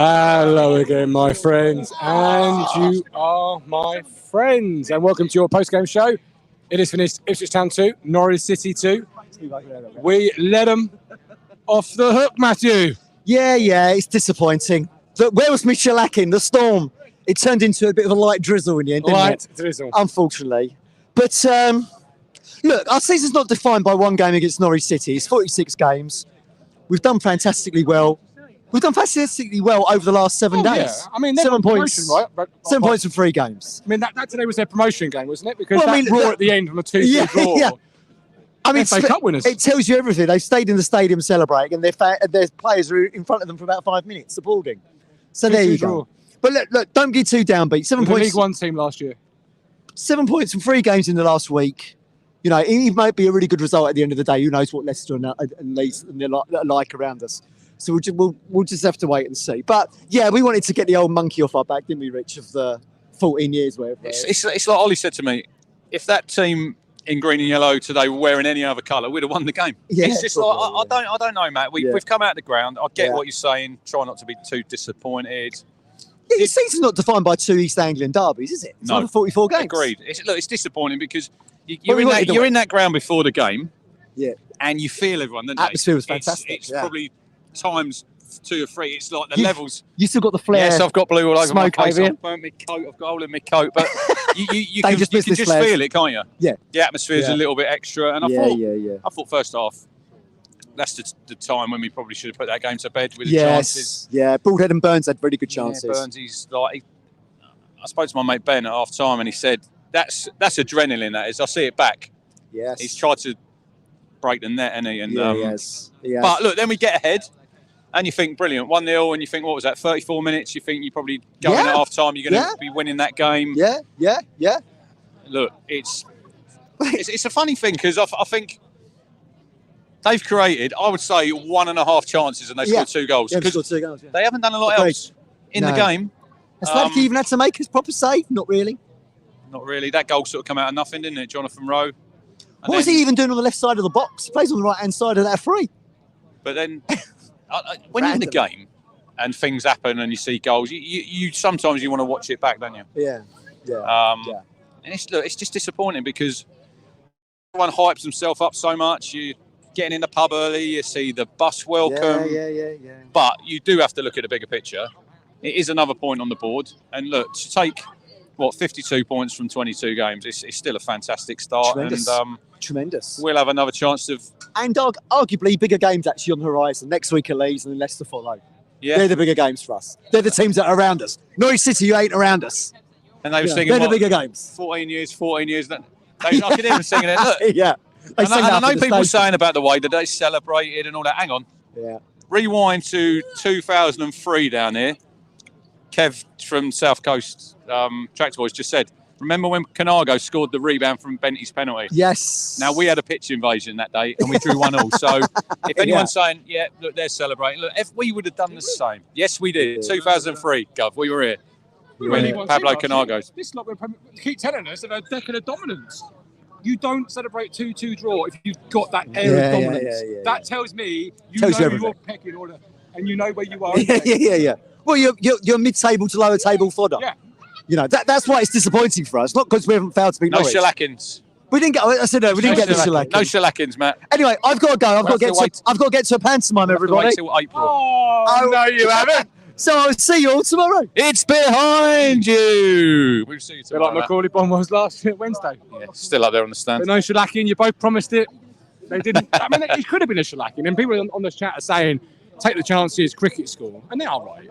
Hello again, my friends, and you are my friends, and welcome to your post-game show. It is finished. Ipswich Town 2, Norwich City 2. We let them off the hook, Matthew. Yeah, it's disappointing. Where was my shellacking? The storm. It turned into a bit of a light drizzle in the end, didn't it? Drizzle. Unfortunately. But look, our season's not defined by one game against Norwich City. It's 46 games. We've done fantastically well. We've done fantastically well over the last 7 days. Yeah. I mean, 7 points, right? 7 points from 3 games. I mean, that today was their promotion game, wasn't it? Because draw at the end from a 2-2 draw. Yeah. I mean, FA Cup winners. It tells you everything. They've stayed in the stadium celebrating, and their players are in front of them for about 5 minutes, applauding. So there you go. But look, don't get too downbeat. 7 points. League One team last year. 7 points from 3 games in the last week. You know, it might be a really good result at the end of the day. Who knows what Leicester and Leeds and they're like around us. So we'll just have to wait and see. But yeah, we wanted to get the old monkey off our back, didn't we, Rich? Of the 14 years, whatever. It's like Ollie said to me. If that team in green and yellow today were wearing any other colour, we'd have won the game. Yeah, it's just probably, I don't know, Matt. We've come out of the ground. I get what you're saying. Try not to be too disappointed. Yeah, your season's not defined by 2 East Anglian derbies, is it? It's over 44 games. Agreed. It's disappointing because you're in that ground before the game. Yeah. And you feel everyone, don't you? Atmosphere was fantastic. It's probably times 2 or 3. It's like the levels. You still got the flair. Yes, I've got blue all over my face. I've burnt my coat. I've got a hole in my coat. But you can just feel it, can't you? Yeah. The atmosphere's a little bit extra. And I thought first half, that's the time when we probably should have put that game to bed with the chances. Yeah, Broadhead and Burns had really good chances. Yeah, Burns, he's like... I spoke to my mate Ben at half time and he said, that's adrenaline, that is. I see it back. Yes. He's tried to break the net, hasn't he? And, he has. But look, then we get ahead and you think, brilliant, 1-0, and you think, what was that, 34 minutes? You think you probably going at half time, you're going to be winning that game. Yeah. Look, it's a funny thing because I think they've created, I would say, 1.5 chances and they scored 2 goals. Yeah, scored 2 goals. Yeah. They haven't done a lot else in the game. Has Slavky even had to make his proper save? Not really. Not really. That goal sort of come out of nothing, didn't it, Jonathan Rowe? What was he even doing on the left side of the box? He plays on the right-hand side of that free. But then, when you're in the game and things happen and you see goals, you sometimes you want to watch it back, don't you? Yeah. And it's just disappointing because everyone hypes himself up so much. You're getting in the pub early, you see the bus welcome. Yeah. But you do have to look at the bigger picture. It is another point on the board. And look, to take, 52 points from 22 games, it's still a fantastic start. Tremendous. And Tremendous. We'll have another chance of... And arguably bigger games actually on the horizon. Next week at Leeds and then Leicester follow. Yeah. They're the bigger games for us. They're the teams that are around us. Norwich City, you ain't around us. And they were singing... They're the bigger games. 14 years. I could hear them singing it. Look. Yeah. And I know people saying about the way that they celebrated and all that. Hang on. Yeah. Rewind to 2003 down here. Kev from South Coast Tractor Boys just said, remember when Canago scored the rebound from Benty's penalty? Yes. Now, we had a pitch invasion that day and we drew 1-1. So if anyone's saying, look, they're celebrating. Look, if we would have done the same. Yes, we did. 2003, Gov, we were here. When Pablo Canago. This is like we keep telling us about a decade of dominance. You don't celebrate 2-2 draw if you've got that air of dominance. That tells me you know your pecking order and you know where you are. Yeah. Well, you're mid-table to lower table fodder. Yeah. You know that's why it's disappointing for us. Not because we haven't failed to beat Norwich. No shellackins. We didn't get. I said no. We didn't get the shellackins. No shellackins, Matt. Anyway, I've got to go. I've got to get to a pantomime, everybody. Wait till April. Oh, no, you haven't. So I'll see you all tomorrow. It's behind you. We'll see you tomorrow. Like Macaulay Bond was last Wednesday. Yeah, still up there on the stand. But no shellacking. You both promised it. They didn't. I mean, it could have been a shellacking. And people on the chat are saying, take the chances, cricket score. And they are right.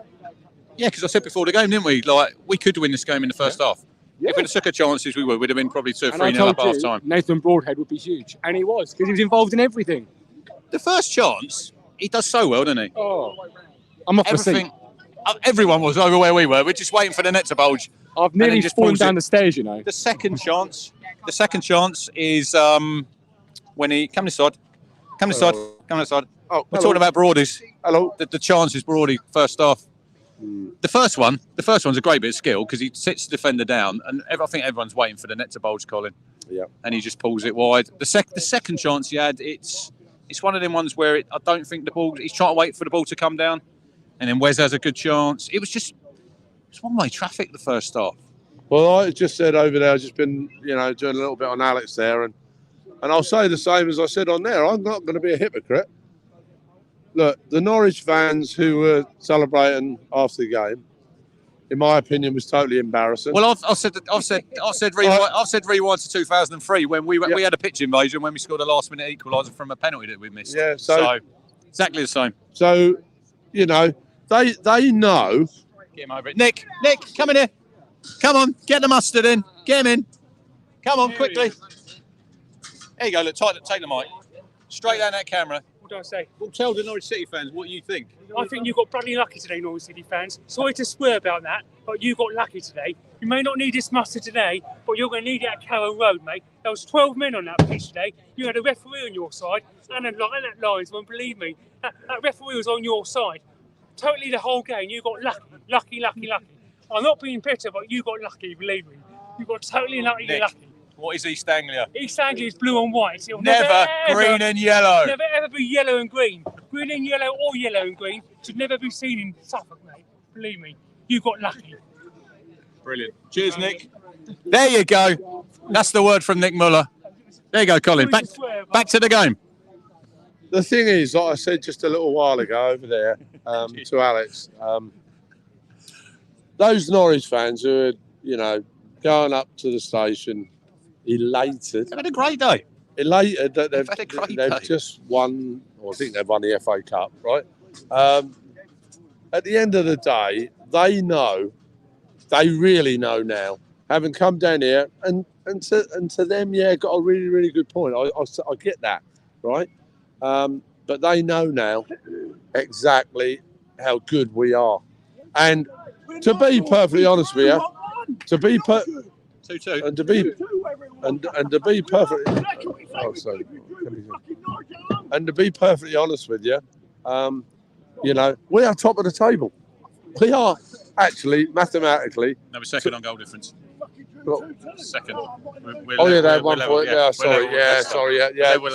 Yeah, because I said before the game, didn't we? Like, we could win this game in the first half. Yeah. If we'd have took our chances, we would. We'd have been probably 2 or 3-0 up half time. Nathan Broadhead would be huge. And he was, because he was involved in everything. The first chance, he does so well, doesn't he? Oh. I'm off the seat. Everyone was over where we were. We're just waiting for the net to bulge. I've nearly fallen down the stairs, you know. The second chance is when he... Come this side. Oh, we're talking about Broadies. Hello. The chance is Broadie, first half. The first one's a great bit of skill because he sits the defender down, and I think everyone's waiting for the net to bulge, Colin. Yeah. And he just pulls it wide. The second chance he had, it's one of them ones where I don't think the ball. He's trying to wait for the ball to come down, and then Wes has a good chance. It's one-way traffic the first half. Well, I just said over there, I've just been, doing a little bit on Alex there, and I'll say the same as I said on there. I'm not going to be a hypocrite. Look, the Norwich fans who were celebrating after the game, in my opinion, was totally embarrassing. Well, I've said rewind to 2003 when we had a pitch invasion when we scored a last-minute equaliser from a penalty that we missed. Yeah, so exactly the same. So, they know. Get him over it. Nick, come in here. Come on, get the mustard in. Get him in. Come on, quickly. There you go. Look, take the mic. Straight down that camera. What do I say? Well, tell the Norwich City fans what you think. I think you got bloody lucky today, Norwich City fans. Sorry to swear about that, but you got lucky today. You may not need this mustard today, but you're going to need it at Carrow Road, mate. There was 12 men on that pitch today. You had a referee on your side and that linesman. Believe me, that referee was on your side. Totally the whole game. You got lucky. I'm not being bitter, but you got lucky, believe me. You got totally lucky. What is East Anglia? East Anglia is blue and white. It'll Never green and yellow. Never ever be yellow and green. Green and yellow or yellow and green should never be seen in Suffolk, mate. Believe me, you got lucky. Brilliant. Cheers, Nick. There you go. That's the word from Nick Muller. There you go, Colin. Back to the game. The thing is, like I said just a little while ago over there to Alex, those Norwich fans who are, going up to the station, elated. They've had a great day. Elated that they've just won, or I think they've won the FA Cup, right? At the end of the day, they really know now, having come down here, and to them, got a really, really good point. I get that, right? But they know now exactly how good we are. And to be perfectly honest with you, to be perfectly honest with you, we are top of the table. We are actually mathematically. No, we're second on goal difference. Second. They had 1 point. Sorry.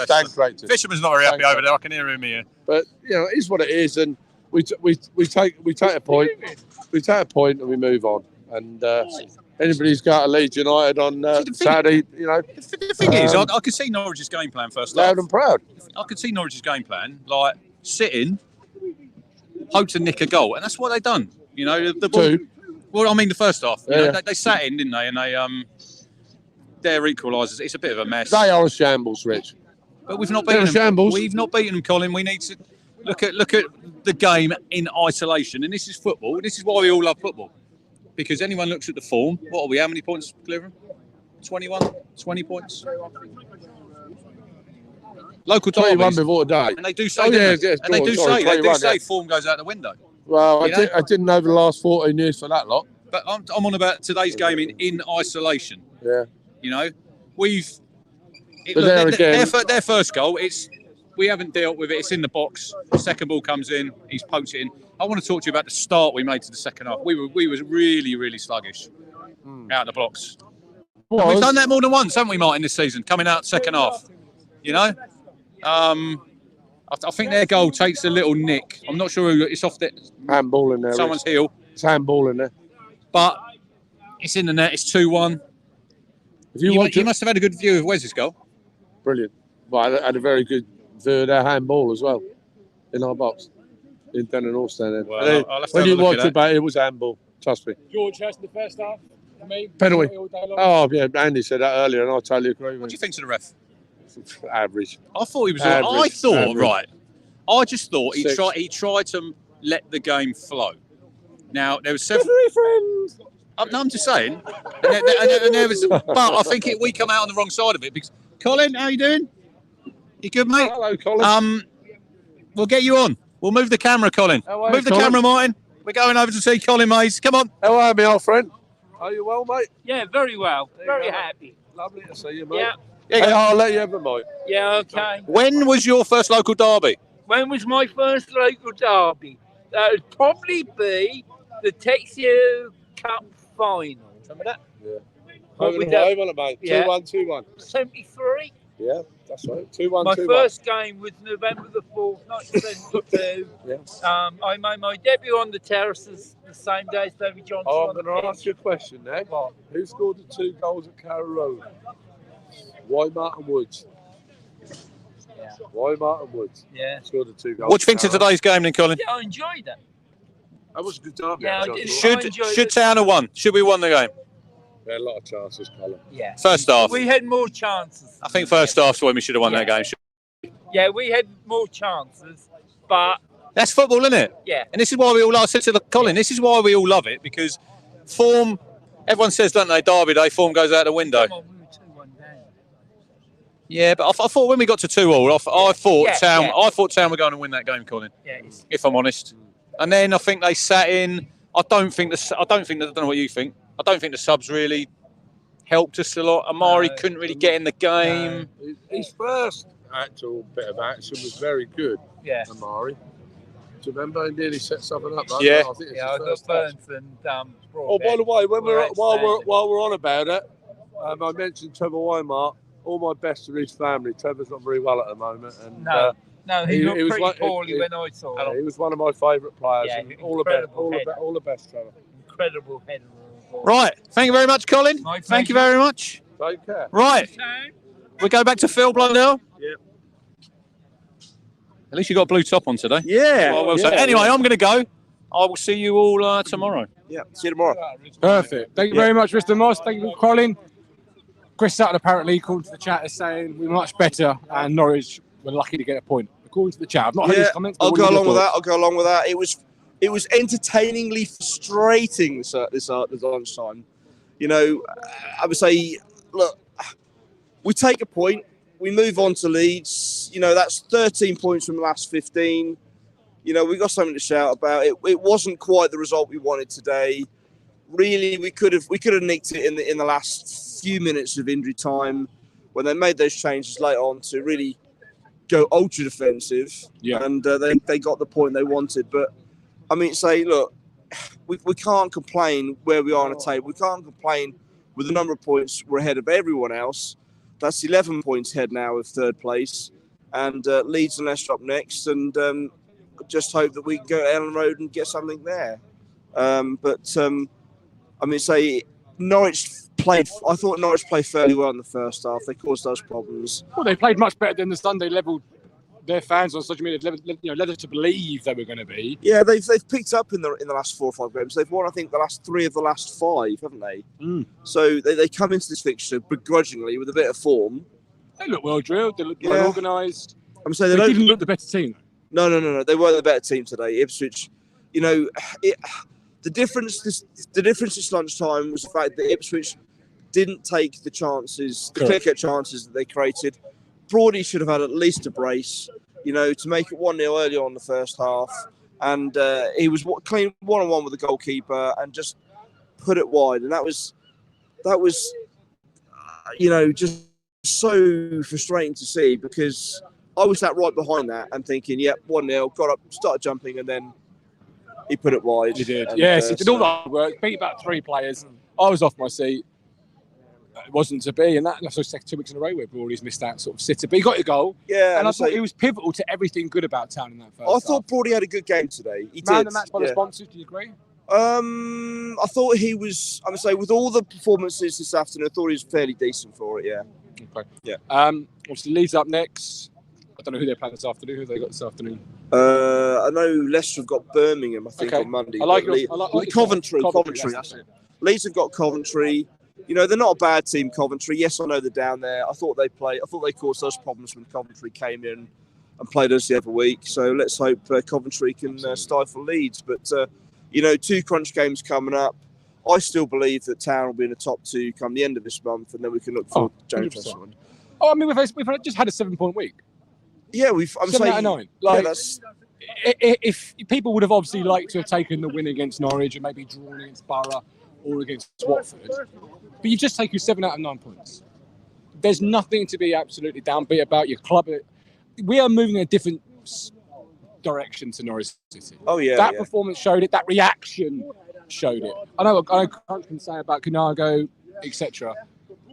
Thanks, great. Fisherman's not very happy over there. I can hear him here. But it is what it is, and we take a point. We take a point and we move on. And anybody's got a Leeds United on Saturday, The thing is, I could see Norwich's game plan first. Loud and proud. I could see Norwich's game plan, like sitting, hope to nick a goal, and that's what they've done. The ball. Two. Well, I mean, the first half. Yeah. They sat in, didn't they? And their equalisers. It's a bit of a mess. They are a shambles, Rich. But we've not beaten them. Shambles. We've not beaten them, Colin. We need to look at the game in isolation, and this is football. This is why we all love football, because anyone looks at the form. What are we? How many points, Cleveland? 21, 20 points. Local 21 before today. And they do say, form goes out the window. Well, I didn't over the last 14 years for that lot. But I'm on about today's game in isolation. Yeah. Their first goal, we haven't dealt with it. It's in the box. The second ball comes in. He's poked it in. I want to talk to you about the start we made to the second half. We were really, really sluggish out of the blocks. And we've done that more than once, haven't we, Martin, this season? Coming out second half. I think their goal takes a little nick. I'm not sure who. It's off the handball in there. Someone's heel. It's handball in there. But it's in the net. It's 2-1. You must have had a good view of Wes's goal. Brilliant. Well, I had a very good view of their handball as well in our box. In Denton Allston. Well, when you watch it was handball. Trust me. George Hurst in the first half. Penalty. Oh, yeah. Andy said that earlier, and I totally agree with him. What do you think to the ref? Average. I thought he was. Average. I just thought he tried to let the game flow. Now there was several. I'm just saying. And there was, but I think we come out on the wrong side of it because Colin, how you doing? You good, mate? Hello, Colin. We'll get you on. We'll move the camera, Colin. Move the camera, Martin. We're going over to see Colin Mays. Come on. How are you, my old friend? Are you well, mate? Yeah, very well. Very happy. Lovely to see you, mate. Yeah. Hey, I'll let you have the mic. Yeah, okay. When was your first local derby? When was my first local derby? That would probably be the Texio Cup final. Remember that? Yeah. Over the way, wasn't it, mate? 2-1, 2-1. 73? Yeah, that's right. 2-1, My 2-1. first game was November the 4th, 1972. Yeah. I made my debut on the terraces the same day as David Johnson. Oh, on I'm the going to pitch. ask you a question now. What? Who scored the 2 goals at Carrow Road? Why Martin Woods? Yeah. Why Martin Woods? Yeah. Scored the 2 goals. What do you think of at Carrow Road. today's game then, Colin? Yeah, I enjoyed it. That was a good time. Yeah, actually, I did. thought. Should Town have won? Should we won the game? We had a lot of chances, Colin. Yeah. First half. We had more chances. I think first half's when we should have won that game. Yeah, we had more chances, but That's football, isn't it? yeah. And this is why we all, I said to Colin, this is why we all love it, because form, everyone says, don't they, Derby Day, form goes out the window. Come on, we were 2-1 down. Yeah, but I thought when we got to 2-2, I thought Town, yeah. I thought Town were going to win that game, Colin. Yeah, If I'm honest. And then I think they sat in. I don't know what you think. I don't think the subs really helped us a lot. Amari couldn't really get in the game. His first actual bit of action was very good. Yeah. Amari. Do you remember he nearly set something up? Right? Yeah. I think it's Yeah, I his got first touch. Burns and Oh, by the way, when We're while we're on about it, I mentioned Trevor Weimart. All my best to his family. Trevor's not very well at the moment, and No, he looked was pretty like- poorly when I saw him. he was one of my favourite players. Yeah, and all the best, Trevor. Incredible header. Right. Thank you very much, Colin. My Thank you pleasure. very much. Take care. Right. We go back to Phil Blundell. Yeah. At least you got a blue top on today. Yeah. Well, well, so anyway, I'm going to go. I will see you all tomorrow. Yeah. See you tomorrow. Perfect. Thank you very much, Mr. Moss. Thank you, Colin. Chris Sutton apparently called to the chat as saying we were much better and Norwich were lucky to get a point. According to the chat, I've not heard his comments. I'll go along with that. It was entertainingly frustrating this lunchtime. You know, I would say, look, we take a point, we move on to Leeds. You know, that's 13 points from the last 15. You know, we got something to shout about. It wasn't quite the result we wanted today. Really, we could have nicked it in the last few minutes of injury time when they made those changes late on to really go ultra defensive. Yeah. And they got the point they wanted. But I mean, look, we can't complain where we are on the table. We can't complain with the number of points we're ahead of everyone else. That's 11 points ahead now of third place, and Leeds and Leicester up next. And just hope that we can go to Ellen Road and get something there. I mean, Norwich played. I thought Norwich played fairly well in the first half. They caused those problems. Well, they played much better than the Sunday level. Their fans on social media led us to believe they were going to be. Yeah, they've picked up in the last 4 or 5 games. They've won, I think, the last 3 of the last 5, haven't they? So they come into this fixture begrudgingly with a bit of form. They look well drilled. They look well organised. I'm saying they didn't look the better team. No. They were the better team today. Ipswich, you know, the difference this lunchtime was the fact that Ipswich didn't take the chances, the clear-cut chances that they created. Brody should have had at least a brace, you know, to make it 1-0 early on in the first half. And he was clean one-on-one with the goalkeeper and just put it wide. And that was you know, just so frustrating to see, because I was sat right behind that and thinking, yep, 1-0, got up, started jumping, and then he put it wide. He did. And, Yes, he did all that work. Beat about 3 players. I was off my seat. It wasn't to be, and that's 2 weeks in a row where Brody's missed that sort of sitter. But he got a goal. Yeah, and I thought he was pivotal to everything good about Town in that first I thought Brody had a good game today. He Man did. the match by the sponsors, do you agree? I thought he was, I would say, with all the performances this afternoon, I thought he was fairly decent for it, yeah. Okay. Yeah. Obviously, Leeds up next. I don't know who they're playing this afternoon. Who have they got this afternoon? I know Leicester have got Birmingham, I think, on Monday. I like Coventry. That's it. Leeds have got Coventry. You know, they're not a bad team, Coventry. Yes, I know they're down there. I thought they caused us problems when Coventry came in and played us the other week. So let's hope Coventry can stifle Leeds. But, you know, 2 crunch games coming up. I still believe that Town will be in the top 2 come the end of this month, and then we can look forward to James. Oh, I mean, we've just had a 7-point week. Yeah, I'm 7 out of 9. Like, yeah, if people would have obviously liked to have taken the win against Norwich and maybe drawn against Borough or against Watford, but you just take your 7 out of 9 points. There's nothing to be absolutely downbeat about. Your club, we are moving in a different direction to Norwich City. Oh yeah, that performance showed it. That reaction showed it. I know Crunch can say about Canago, etc.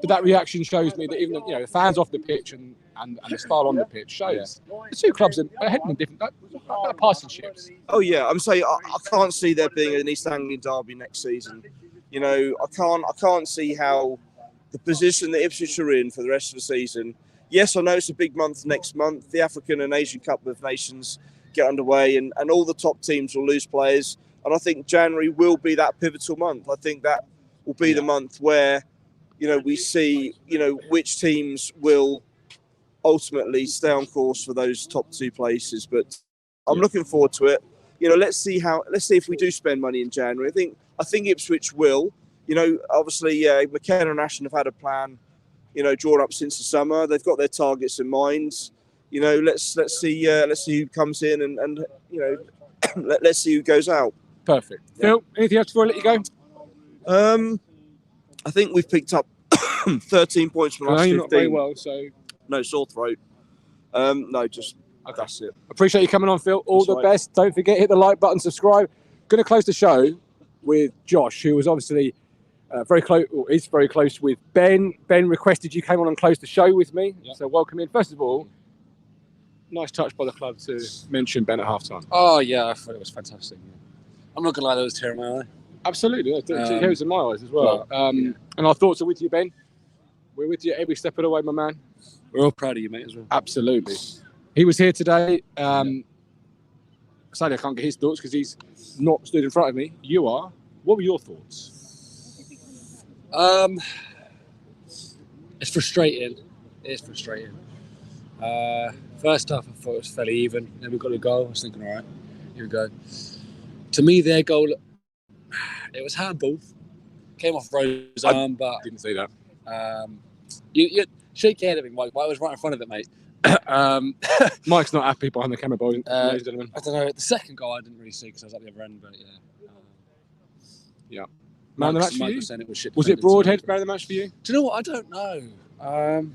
But that reaction shows me that even the fans off the pitch and the style on the pitch shows the two clubs are heading in different passing ships. Oh yeah, I'm saying I can't see there being an East Anglian derby next season. I can't see how the position that Ipswich are in for the rest of the season. Yes, I know it's a big month next month. The African and Asian Cup of Nations get underway, and all the top teams will lose players. And I think January will be that pivotal month. I think that will be the month where we see, which teams will ultimately stay on course for those top two places. But I'm looking forward to it. Let's see if we do spend money in January. I think Ipswich will. Obviously, McKenna and Ashton have had a plan, drawn up since the summer. They've got their targets in mind. Let's see who comes in and let's see who goes out. Perfect. Yeah. Phil, anything else before I let you go? I think we've picked up 13 points from the last 15. Not very well, so no sore throat. No, just that's it. Appreciate you coming on, Phil. All That's the right. best. Don't forget, hit the like button, subscribe. Going to close the show with Josh, who was obviously very close, or is very close with Ben. Ben requested you came on and close the show with me, so welcome in. First of all, nice touch by the club to mention Ben at halftime. Oh yeah, I thought it was fantastic. Yeah. I'm not gonna lie, there was a tear in my eye. Absolutely, tears in my eyes as well. And our thoughts are with you, Ben. We're with you every step of the way, my man. We're all proud of you, mate, as well. Absolutely. He was here today. Sadly, I can't get his thoughts because he's not stood in front of me. You are. What were your thoughts? It's frustrating. It is frustrating. First half, I thought it was fairly even. Then we got a goal. I was thinking, all right, here we go. To me, their goal, it was handball. Came off Rose's arm, but Didn't say that. you shake your head at me, Mike. I was right in front of it, mate. Mike's not happy behind the camera, boys, ladies and gentlemen. I don't know. The second goal I didn't really see because I was at the other end, but yeah. Man of the match for Mike you? was saying it was shit. Was it defended, Broadhead so- man of the match for you? Do you know what? I don't know.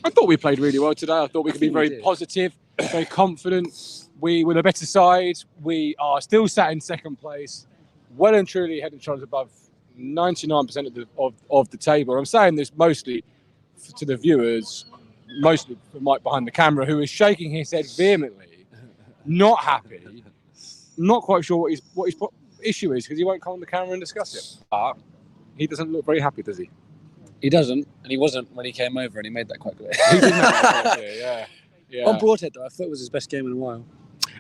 I thought we played really well today. I thought we could be think we very did. positive, very confident. We were the better side. We are still sat in second place, well and truly head and shoulders above 99% of the table. I'm saying this mostly to the viewers, mostly for Mike behind the camera, who is shaking his head vehemently, not happy, not quite sure what his issue is because he won't come on the camera and discuss it. But he doesn't look very happy, does he? He doesn't, and he wasn't when he came over, and he made that quite clear. He did that, yeah. On Broadhead, though, I thought it was his best game in a while.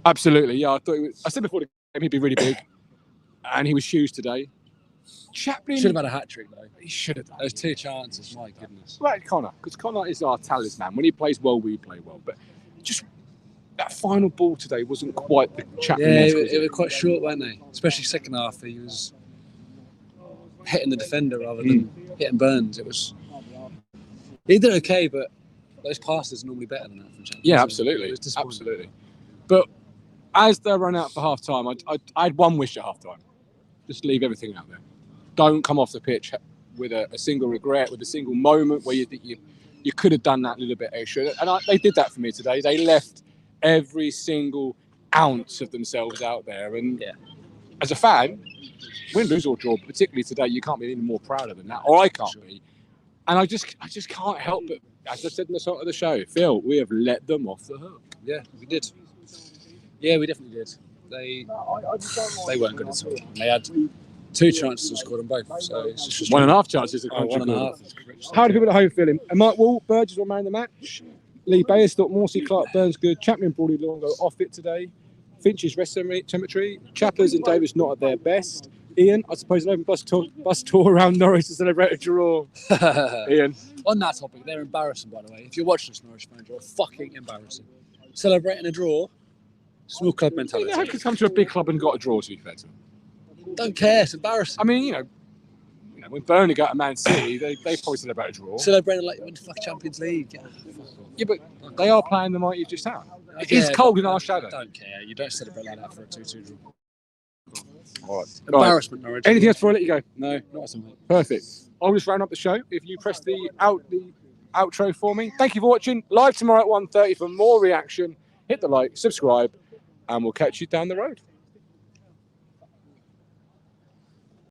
Absolutely, yeah. I said before the game he'd be really big, and he was huge today. Chaplin Should have had a hat trick, though. He should have done. Those 2 chances, my goodness. Right, Connor, because Connor is our talisman. When he plays well, we play well. But just that final ball today wasn't quite the Chaplin. Yeah, it was quite short, weren't they? Especially second half, he was hitting the defender rather than hitting Burns. He did okay, but those passes are normally better than that from Chaplin. Yeah, So absolutely, it was disappointing. absolutely. But as they run out for half time, I had one wish at half time: just leave everything out there. Don't come off the pitch with a single regret, with a single moment where you think you could have done that little bit extra. And they did that for me today. They left every single ounce of themselves out there. And as a fan, win, lose or draw, particularly today, you can't be any more prouder than that, or I can't be. And I just can't help but, as I said in the start of the show, Phil, we have let them off the hook. Yeah, we did. Yeah, we definitely did. They weren't good at all. They had 2 chances to score them both. So it's just 1.5 chances. Oh, 1.5 is correct. How do people at home feeling? And Mike Wall, Burgess will man of the match. Lee Bayes thought Morsey, Clark, Burns good. Chaplin, Broadley, Longo off it today. Finch's rest cemetery. Chappers and Davis not at their best. Ian, I suppose an open bus tour around Norwich to celebrate a draw. Ian. On that topic, they're embarrassing, by the way. If you're watching this Norwich fans, you're fucking embarrassing. Celebrating a draw, small club mentality. How could come to a big club and got a draw, to be fair to them? Don't care, it's embarrassing. I mean, when Burnley got to Man City, they probably celebrate a draw. Celebrating like you win the fucking Champions League. Yeah, but they are playing the mighty Ipswich Town. It Yeah, is cold but in our shadow. Don't care. You don't celebrate like that for a 2-2 draw. All right. Embarrassment, Norwich. Anything else before I let you go? No, not at all. Perfect. I'll just round up the show. If you press the outro for me. Thank you for watching. Live tomorrow at 1:30 for more reaction. Hit the like, subscribe, and we'll catch you down the road.